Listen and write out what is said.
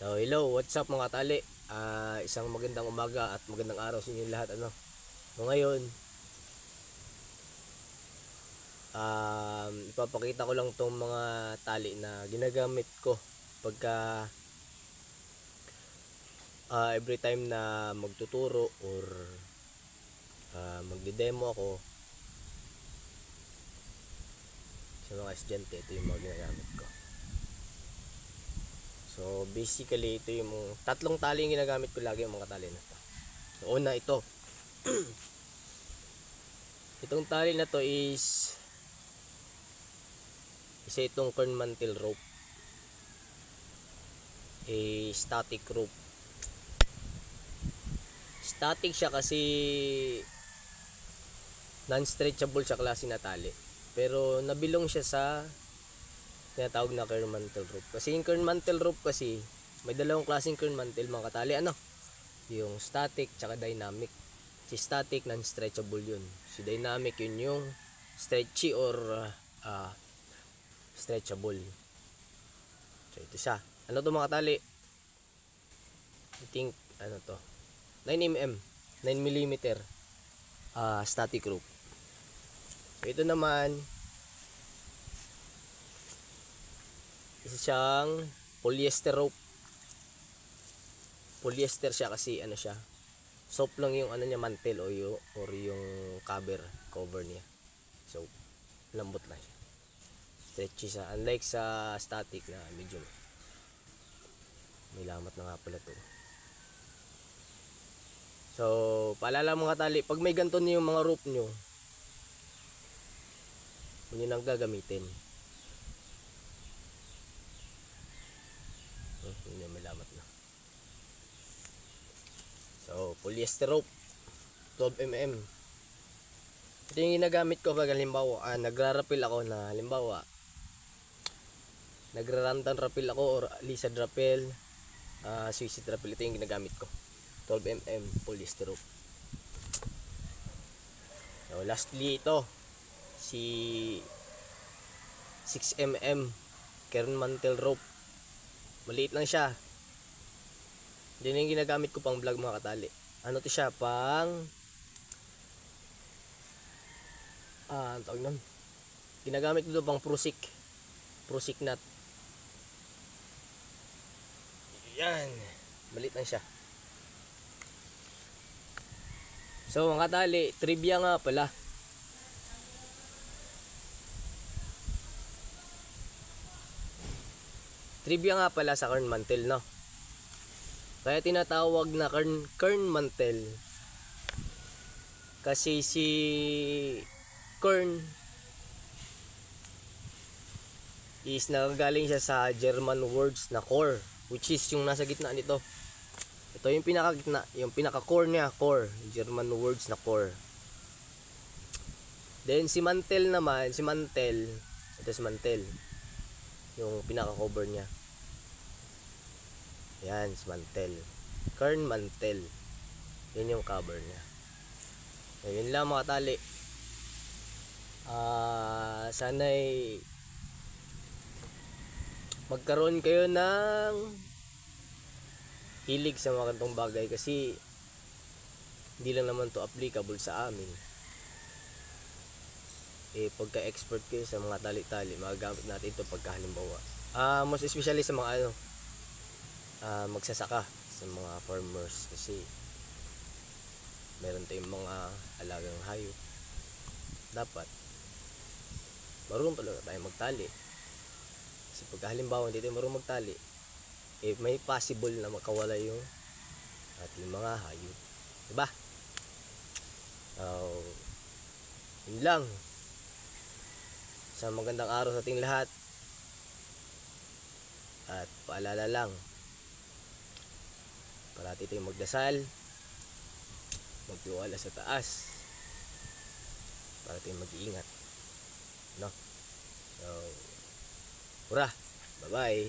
So, hello, what's up mga tali? Isang magandang umaga at magandang araw sa inyo lahat. So, ngayon, ipapakita ko lang tong mga tali na ginagamit ko pagka every time na magtuturo or magde-demo ako sa mga estudyante. Ito yung mga ginagamit ko. So basically ito yung tatlong tali yung ginagamit ko lagi, yung mga tali na to. So una, ito. Itong tali na to is isa itong kern mantle rope, static rope. Static siya kasi non-stretchable siya klase na tali, pero nabilong siya sa tinatawag na kern mantle rope. Kasi yung kern mantle rope kasi may dalawang klaseng kern mantle mga katali, yung static tsaka dynamic. Si static non-stretchable yun, si dynamic yun yung stretchy or stretchable. So ito siya. Ano to mga katali? I think to 9mm 9mm static rope. So ito naman isa siyang polyester rope. Polyester siya kasi siya, soft lang yung niya, mantle or yung cover niya. So lambot lang siya, stretchy siya, unlike sa static na medyo may lamat na nga pala to. So paalala mga tali, pag may ganito na yung mga rope nyo, yun ang gagamitin. Yun yung may lamat na. So polyester rope 12mm. Ito yung ginagamit ko pag halimbawa nagra-rappel ako, na halimbawa nagra-rantan rappel ako or lizard rappel, suicide rappel. Ito yung ginagamit ko, 12mm polyester rope. So lastly, ito si 6mm kern mantle rope. Maliit lang siya. Yan yung ginagamit ko pang vlog mga katali. Ano to siya, pang ang tawag nun, ginagamit ko pang prusik nut. Yan, maliit lang siya. So mga katali, trivia nga pala. Trivia nga pala sa kern mantle, no? Kaya tinatawag na kern mantle kasi si kern is nagagaling siya sa German words na core, which is yung nasa gitna nito. Ito yung pinakagitna, yung pinaka-core niya, core, German words na core. Then si mantle naman, ito si mantle, yung pinaka-cover niya. Yan, si mantle, kern mantle, yun yung cover niya. So, yun lang mga tali. Sana'y magkaroon kayo ng hilig sa mga ganitong bagay, kasi hindi lang naman to applicable sa amin. Pagka-expert kayo sa mga tali-tali, magagamit natin ito pagka halimbawa most especially sa mga magsasaka, sa mga farmers, kasi meron tayong mga alagang hayop. Dapat marunong talaga tayo magtali, kasi pagka halimbawa hindi tayo marunong magtali, may possible na makawala yung ating mga hayop, diba? Yun lang. Sa magandang araw sa ating lahat, at paalala lang, parati tayong magdasal, magtiwala sa taas, para tayong mag-iingat, no? So, hurra, bye bye.